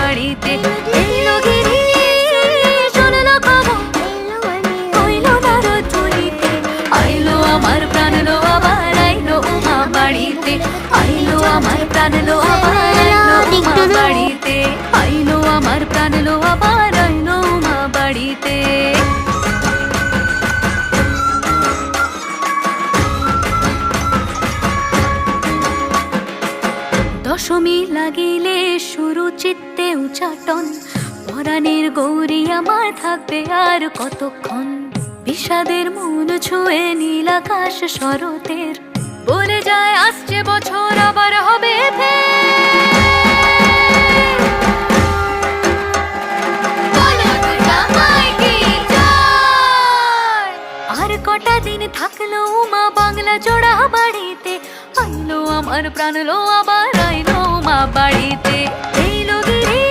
বাড়িতে। এলো গিরি শুনলো খবর, হইলো না রজনীতে। আইলো আমার প্রাণ লো আবার আইলো উমা বাড়িতে। আইলো আমার প্রাণ লো আবার আইলো উমা বাড়িতে। আইলো আমার প্রাণ লো আবার আইলো উমা বাড়িতে। দশমী লাগিলে শুরু চিত্তে উচাটন, পরাণের গৌরী আমার থাকবে আর কতক্ষণ। বিষাদের মন ছুঁয়ে নীল আকাশ শরতের, বলে যায় আসছে বছর আবার হবে আর কটা দিন থাকলো উমা বাংলা জোড়া বাড়িতে। আইলো আমার প্রাণ লো আবার আইলো উমা বাড়িতে।